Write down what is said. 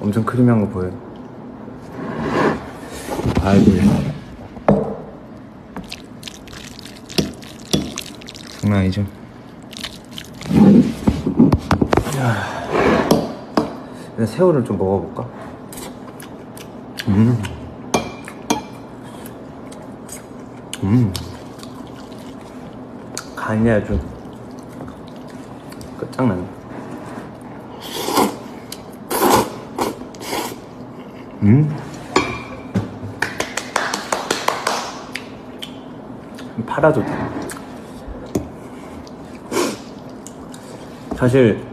엄청 크리미한 거 보여요. 아이고, 장난 아니죠? 일단 새우를 좀 먹어볼까? 간이 아주 끝장나네. 팔아도 돼. 사실